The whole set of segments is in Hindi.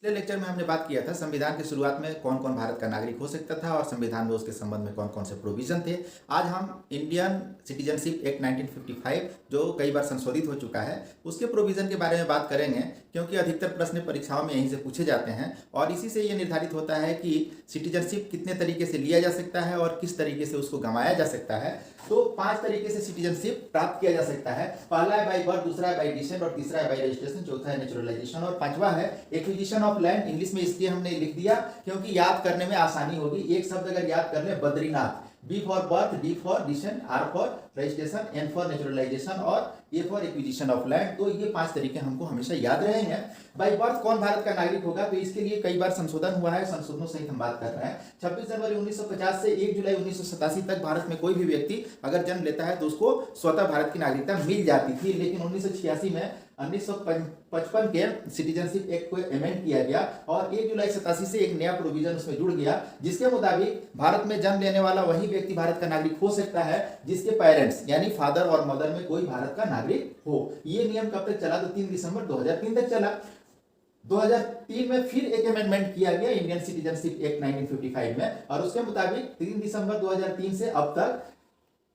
पिछले लेक्चर में हमने बात किया था संविधान की शुरुआत में कौन कौन भारत का नागरिक हो सकता था और संविधान में उसके संबंध में कौन कौन से प्रोविजन थे। आज हम इंडियन सिटीजनशिप एक्ट 1955 जो कई बार संशोधित हो चुका है उसके प्रोविजन के बारे में बात करेंगे, क्योंकि अधिकतर प्रश्न परीक्षाओं में यहीं से पूछे जाते हैं और इसी से ये निर्धारित होता है कि सिटीजनशिप कितने तरीके से लिया जा सकता है और किस तरीके से उसको गंवाया जा सकता है। तो 5 तरीके से सिटीजनशिप प्राप्त किया जा सकता है। पहला है बाई बर्थ, दूसरा है बाई डिसेंट और तीसरा है बाई रजिस्ट्रेशन, चौथा है नेचुरलाइजेशन और पांचवा है एक्विजिशन ऑफ लैंड। इंग्लिश में इसलिए हमने लिख दिया क्योंकि याद करने में आसानी होगी। एक शब्द अगर याद कर ले, Badrinath, B for birth, D for descent, R for registration, N for naturalisation और A for acquisition of land. तो ये 5 तरीके हमको हमेशा याद रहेंगे। बाई बर्थ कौन भारत का नागरिक होगा, तो इसके लिए कई बार संशोधन हुआ है, संशोधनों सहित हम बात कर रहे हैं। 26 जनवरी 1950 से 1 जुलाई 1987 तक भारत में कोई भी व्यक्ति अगर जन्म लेता है तो उसको स्वतः भारत की नागरिकता मिल जाती थी, लेकिन 1986 में 1955 के सिटीजनशिप एक्ट को अमेंड किया गया और 1 जुलाई 87 से एक नया प्रोविजन उसमें जुड़ गया, जिसके मुताबिक भारत में जन्म लेने वाला वही व्यक्ति भारत का नागरिक हो सकता है जिसके पेरेंट्स यानी फादर और मदर में कोई भारत का नागरिक हो। ये नियम कब तक चला, तो 3 दिसंबर 2003 तक चला। 2003 में फिर एक अमेंडमेंट किया गया इंडियन सिटीजनशिप एक्ट 1955 में और उसके मुताबिक 3 दिसंबर 2003 से अब तक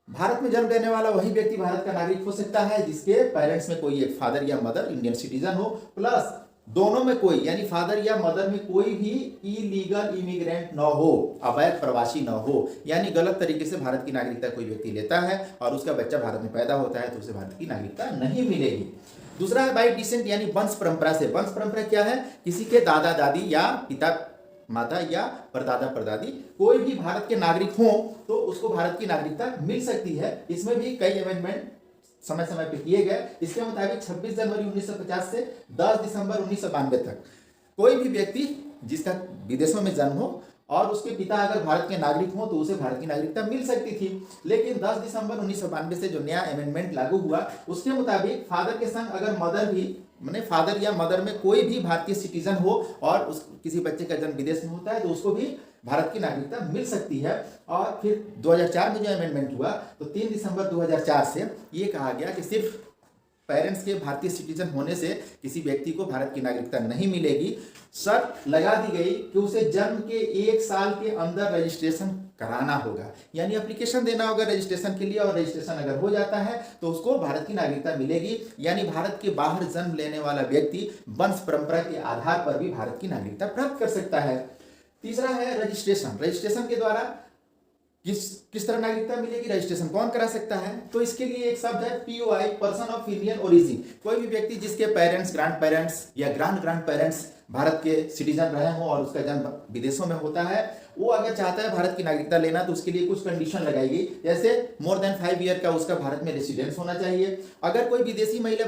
भारत में जन्म लेने वाला वही व्यक्ति भारत का नागरिक हो सकता है जिसके पेरेंट्स में कोई एक फादर या मदर इंडियन सिटीजन हो, प्लस दोनों में कोई यानी फादर या मदर में कोई भी इलीगल इमिग्रेंट न हो, अवैध प्रवासी न हो, यानी गलत तरीके से भारत की नागरिकता कोई व्यक्ति लेता है और उसका बच्चा भारत में पैदा होता है तो उसे भारत की नागरिकता नहीं मिलेगी। दूसरा है बाई डिसेंट यानी वंश परंपरा से। वंश परंपरा क्या है, किसी के दादा दादी या पिता माता या परदादा परदादी कोई भी भारत के नागरिक हो तो उसको भारत की नागरिकता मिल सकती है। इसमें भी कई अमेंडमेंट समय समय पे किए गए। इसके मुताबिक 26 जनवरी 1950 से 10 दिसंबर 1992 तक कोई भी व्यक्ति जिसका विदेशों में जन्म हो और उसके पिता अगर भारत के नागरिक हो तो उसे भारत की नागरिकता मिल सकती थी, लेकिन 10 दिसंबर 1992 से जो नया अमेंडमेंट लागू हुआ उसके मुताबिक फादर के संग अगर मदर भी माने फादर या मदर में कोई भी भारतीय सिटीजन हो और उस किसी बच्चे का जन्म विदेश में होता है तो उसको भी भारत की नागरिकता मिल सकती है। और फिर 2004 में जो अमेंडमेंट हुआ तो 3 दिसंबर 2004 से ये कहा गया कि सिर्फ पेरेंट्स के भारतीय सिटीजन होने से किसी व्यक्ति को भारत की नागरिकता नहीं मिलेगी। शर्त लगा दी गई कि उसे जन्म के 1 साल के अंदर रजिस्ट्रेशन कराना होगा, यानी एप्लीकेशन देना होगा रजिस्ट्रेशन के लिए और रजिस्ट्रेशन अगर हो जाता है तो उसको भारत की नागरिकता मिलेगी। यानी भारत के बाहर जन्म लेने वाला व्यक्ति वंश परंपरा के आधार पर भी भारत की नागरिकता प्राप्त कर सकता है। तीसरा है रजिस्ट्रेशन। रजिस्ट्रेशन के द्वारा किस तरह नागरिकता मिलेगी, रजिस्ट्रेशन कौन करा सकता है, तो इसके लिए एक शब्द है POI, person of Indian origin. कोई भी व्यक्ति जिसके पेरेंट्स, ग्रैंड पेरेंट्स या ग्रैंड पेरेंट्स भारत के सिटीजन रहे हों और उसका जन्म विदेशों में होता है, वो अगर चाहता है भारत की नागरिकता लेना तो उसके लिए कुछ कंडीशन लगाई गई, जैसे मोर देन 5 ईयर का उसका भारत में रेसिडेंस होना चाहिए। अगर कोई विदेशी महिला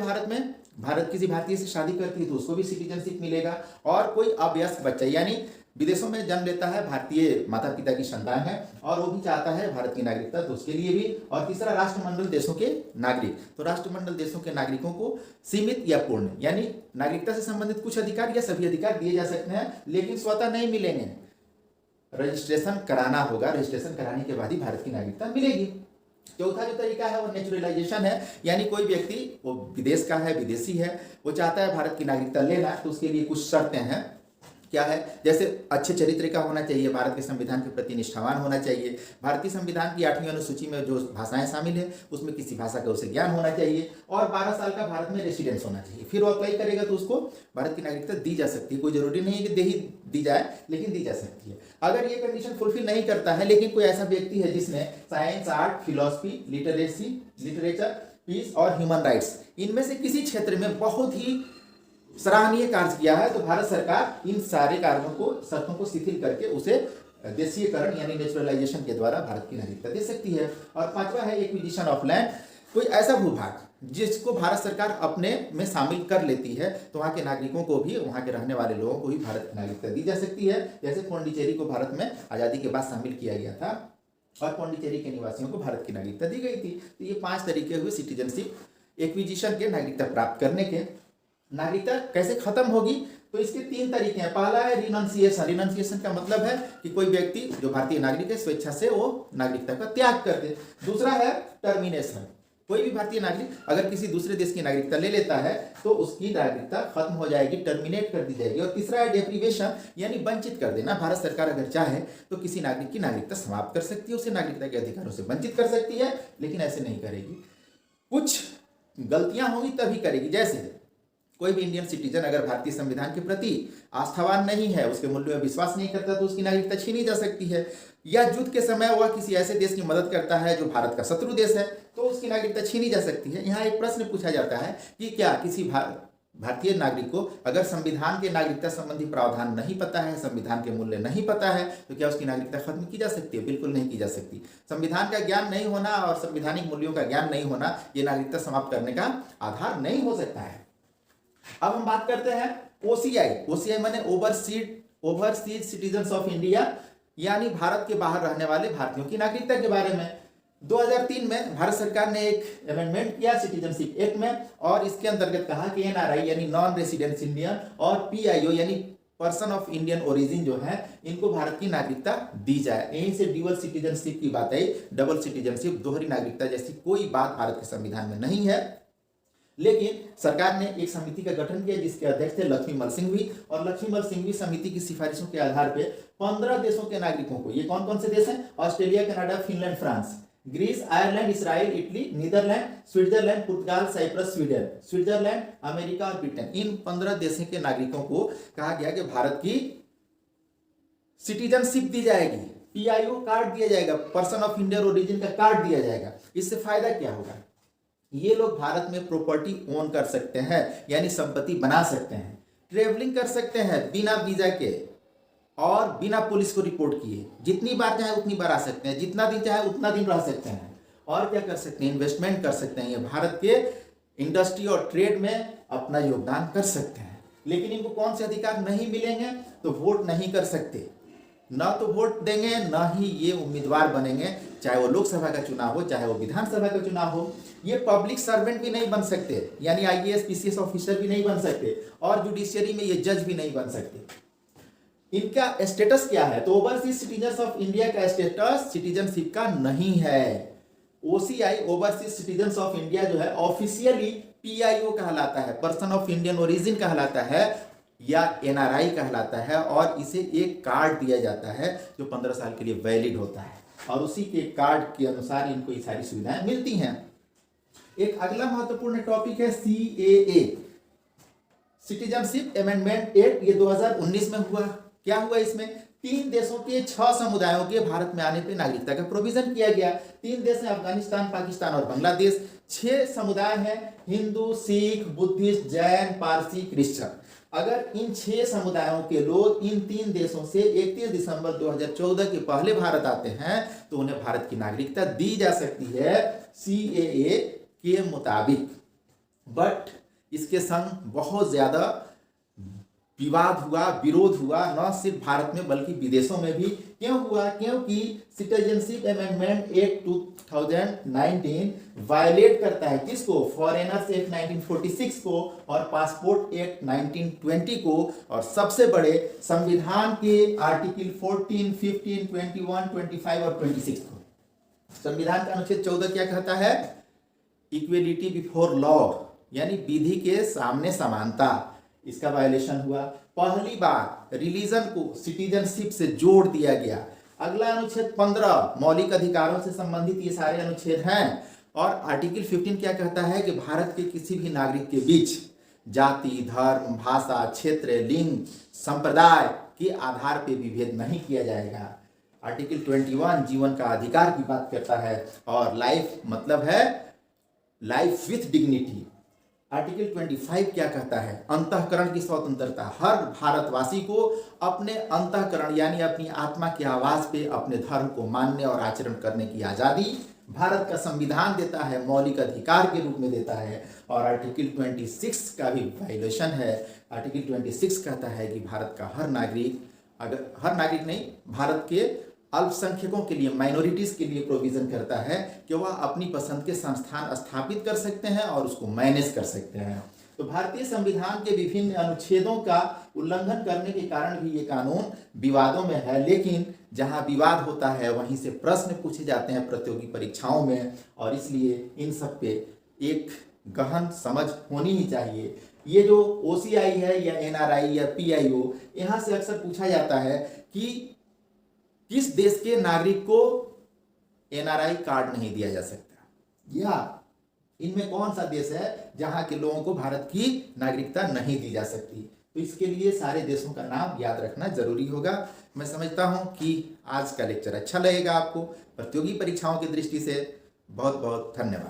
भारत किसी भारतीय से शादी करती है तो उसको भी सिटीजनशिप मिलेगा। और कोई अवयस्क बच्चा यानी विदेशों में जन्म लेता है, भारतीय माता पिता की संतान है और वो भी चाहता है भारत की नागरिकता तो उसके लिए भी। और तीसरा राष्ट्रमंडल देशों के नागरिक। तो राष्ट्रमंडल देशों के नागरिकों को सीमित या पूर्ण यानी नागरिकता से संबंधित कुछ अधिकार या सभी अधिकार दिए जा सकते हैं, लेकिन स्वतः नहीं मिलेंगे, रजिस्ट्रेशन कराना होगा। रजिस्ट्रेशन कराने के बाद ही भारत की नागरिकता मिलेगी। चौथा जो तरीका है वो नेचुरलाइजेशन है, यानी कोई व्यक्ति वो विदेश का है, विदेशी है, वो चाहता है भारत की नागरिकता लेना तो उसके लिए कुछ शर्तें हैं। क्या है, जैसे अच्छे चरित्र का होना चाहिए, भारत के संविधान के प्रति निष्ठावान होना चाहिए, भारतीय संविधान की 8वीं अनुसूची में जो भाषाएं शामिल है उसमें किसी भाषा का उसे ज्ञान होना चाहिए और 12 साल का भारत में रेसिडेंस होना चाहिए। फिर वो अप्लाई करेगा तो उसको भारत की नागरिकता दी जा सकती है। कोई जरूरी नहीं है कि दी जाए, लेकिन दी जा सकती है। अगर ये कंडीशन फुलफिल नहीं करता है लेकिन कोई ऐसा व्यक्ति है जिसने science, art, philosophy, literature, peace और ह्यूमन राइट्स इनमें से किसी क्षेत्र में बहुत ही सराहनीय कार्य किया है तो भारत सरकार इन सारे कार्यों को, शर्तों को शिथिल करके उसे देशीयकरण यानी नेचुरलाइजेशन के द्वारा भारत की नागरिकता दे सकती है। और पांचवा है एक्विजिशन ऑफ लैंड। कोई ऐसा भूभाग जिसको भारत सरकार अपने में शामिल कर लेती है तो वहाँ के नागरिकों को भी, वहाँ के रहने वाले लोगों को भी भारत की नागरिकता दी जा सकती है। जैसे पौंडीचेरी को भारत में आज़ादी के बाद शामिल किया गया था और पौंडीचेरी के निवासियों को भारत की नागरिकता दी गई थी। तो ये 5 तरीके हुए सिटीजनशिप एक्विजिशन के, नागरिकता प्राप्त करने के। नागरिकता कैसे खत्म होगी, तो इसके 3 तरीके हैं। पहला है रिनंसिएशन। रिनंसिएशन का मतलब है कि कोई व्यक्ति जो भारतीय नागरिक है स्वेच्छा से वो नागरिकता का त्याग कर दे। दूसरा है टर्मिनेशन, कोई भी भारतीय नागरिक अगर किसी दूसरे देश की नागरिकता ले लेता है तो उसकी नागरिकता खत्म हो जाएगी, टर्मिनेट कर दी जाएगी। और तीसरा है डेप्रीवेशन, यानी वंचित कर देना। भारत सरकार अगर चाहे तो किसी नागरिक की नागरिकता समाप्त कर सकती है, उसे नागरिकता के अधिकारों से वंचित कर सकती है, लेकिन ऐसे नहीं करेगी। कुछ गलतियां होंगी तभी करेगी, जैसे कोई भी इंडियन सिटीजन अगर भारतीय संविधान के प्रति आस्थावान नहीं है, उसके मूल्यों में विश्वास नहीं करता, तो उसकी नागरिकता छीनी जा सकती है। या युद्ध के समय वह किसी ऐसे देश की मदद करता है जो भारत का शत्रु देश है, तो उसकी नागरिकता छीनी जा सकती है। यहाँ एक प्रश्न पूछा जाता है कि क्या किसी भारतीय नागरिक को अगर संविधान के नागरिकता संबंधी प्रावधान नहीं पता है, संविधान के मूल्य नहीं पता है, तो क्या उसकी नागरिकता खत्म की जा सकती है? बिल्कुल नहीं की जा सकती। संविधान का ज्ञान नहीं होना और संवैधानिक मूल्यों का ज्ञान नहीं होना ये नागरिकता समाप्त करने का आधार नहीं हो सकता है। अब हम बात करते हैं ओसीआई। ओसीआई माने ओवरसीज सिटीजन्स ऑफ इंडिया, यानी भारत के बाहर रहने वाले भारतीयों की नागरिकता के बारे में 2003 में भारत सरकार ने एक अमेंडमेंट किया सिटीजनशिप एक्ट में, और इसके अंतर्गत कहा कि एनआरआई यानी नॉन रेसिडेंस इंडियन और पीआईओ यानी पर्सन ऑफ इंडियन ओरिजिन जो है, इनको भारत की नागरिकता दी जाए। यहीं से ड्यूअल सिटीजनशिप की बात आई। डबल सिटीजनशिप, दोहरी नागरिकता जैसी कोई बात भारत के संविधान में नहीं है। लेकिन सरकार ने एक समिति का गठन किया जिसके अध्यक्ष थे लक्ष्मीमल सिंघवी, और लक्ष्मीमल सिंघवी समिति की सिफारिशों के आधार पे 15 देशों के नागरिकों को, ये कौन कौन से देश हैं? Australia, Canada, Finland, France, Greece, Ireland, Israel, Italy, Netherland, Switzerland, पुर्तगाल, साइप्रस, स्वीडन, स्विट्जरलैंड, अमेरिका और ब्रिटेन, इन 15 देशों के नागरिकों को कहा गया कि भारत की सिटीजनशिप दी जाएगी, पीआईओ कार्ड दिया जाएगा, पर्सन ऑफ इंडियन ओरिजिन का कार्ड दिया जाएगा। इससे फायदा क्या होगा? ये लोग भारत में प्रॉपर्टी ओन कर सकते हैं, यानी संपत्ति बना सकते हैं, ट्रेवलिंग कर सकते हैं बिना वीजा के और बिना पुलिस को रिपोर्ट किए, जितनी बार चाहे उतनी बार आ सकते हैं, जितना दिन चाहे उतना दिन रह सकते हैं, और क्या कर सकते हैं? इन्वेस्टमेंट कर सकते हैं, ये भारत के इंडस्ट्री और ट्रेड में अपना योगदान कर सकते हैं। लेकिन इनको कौन से अधिकार नहीं मिलेंगे? तो वोट नहीं कर सकते, ना तो वोट देंगे, ना ही ये उम्मीदवार बनेंगे, चाहे वो लोकसभा का चुनाव हो, चाहे वो विधानसभा का चुनाव हो। ये पब्लिक सर्वेंट भी नहीं बन सकते, यानी आईएएस पीसीएस ऑफिसर भी नहीं बन सकते, और जुडिशियरी में ये जज भी नहीं बन सकते। इनका स्टेटस क्या है? तो ओवरसीज सिटीजन्स ऑफ इंडिया का स्टेटस सिटीजनशिप का नहीं है। OCI, overseas citizens of India जो है, ऑफिशियली पीआईओ कहलाता है, पर्सन ऑफ इंडियन ओरिजिन कहलाता है, या एनआरआई कहलाता है, और इसे एक कार्ड दिया जाता है जो 15 साल के लिए वैलिड होता है, और उसी के कार्ड के अनुसार इनको ये सारी सुविधाएं मिलती हैं। एक अगला महत्वपूर्ण टॉपिक है सीएए, सिटीजनशिप अमेंडमेंट एक्ट। ये 2019 में हुआ। क्या हुआ इसमें? 3 देशों के 6 समुदायों के भारत में आने पर नागरिकता का प्रोविजन किया गया। 3 देश हैं, अफगानिस्तान, पाकिस्तान और बांग्लादेश। 6 समुदाय हैं, हिंदू, सिख, बुद्धिस्ट, जैन, पारसी, क्रिश्चियन। अगर इन 6 समुदायों के लोग इन 3 देशों से 31 दिसंबर 2014 के पहले भारत आते हैं तो उन्हें भारत की नागरिकता दी जा सकती है सीएए के मुताबिक। बट इसके संग बहुत ज्यादा विवाद हुआ, विरोध हुआ, न सिर्फ भारत में बल्कि विदेशों में भी। क्यों हुआ? क्योंकि सिटीजनशिप अमेंडमेंट एक्ट 2019 वायलेट करता है किसको? फॉरेनर्स एक्ट 1946 को और पासपोर्ट एक्ट 1920 को, और सबसे बड़े संविधान के आर्टिकल 14, 15, 21, 25 और 26 को। संविधान का अनुच्छेद 14 क्या कहता है? इक्वेलिटी बिफोर लॉ, यानी विधि के सामने समानता। इसका वायलेशन हुआ। पहली बार रिलीजन को सिटीजनशिप से जोड़ दिया गया। अगला अनुच्छेद 15 मौलिक अधिकारों से संबंधित ये सारे अनुच्छेद हैं, और आर्टिकल 15 क्या कहता है कि भारत के किसी भी नागरिक के बीच जाति, धर्म, भाषा, क्षेत्र, लिंग, संप्रदाय के आधार पर विभेद नहीं किया जाएगा। आर्टिकल 21 जीवन का अधिकार की बात करता है, और लाइफ मतलब है लाइफ विथ डिग्निटी। आर्टिकल 25 क्या कहता है? अंतःकरण की स्वतंत्रता। हर भारतवासी को अपने अंतःकरण यानी अपनी आत्मा की आवाज पे अपने धर्म को मानने और आचरण करने की आजादी भारत का संविधान देता है, मौलिक अधिकार के रूप में देता है। और आर्टिकल 26 का भी वायलेशन है। आर्टिकल 26 कहता है कि भारत का हर नागरिक, अगर हर नागरिक नहीं, भारत के अल्पसंख्यकों के लिए, माइनॉरिटीज के लिए प्रोविजन करता है कि वह अपनी पसंद के संस्थान स्थापित कर सकते हैं और उसको मैनेज कर सकते हैं। तो भारतीय संविधान के विभिन्न अनुच्छेदों का उल्लंघन करने के कारण भी ये कानून विवादों में है, लेकिन जहां विवाद होता है वहीं से प्रश्न पूछे जाते हैं प्रतियोगी परीक्षाओं में, और इसलिए इन सब पे एक गहन समझ होनी ही चाहिए। ये जो OCI है या NRI या PIO, यहाँ से अक्सर पूछा जाता है कि किस देश के नागरिक को NRI कार्ड नहीं दिया जा सकता, या इनमें कौन सा देश है जहां के लोगों को भारत की नागरिकता नहीं दी जा सकती। तो इसके लिए सारे देशों का नाम याद रखना जरूरी होगा। मैं समझता हूं कि आज का लेक्चर अच्छा लगेगा आपको। प्रतियोगी परीक्षाओं की दृष्टि से बहुत बहुत धन्यवाद।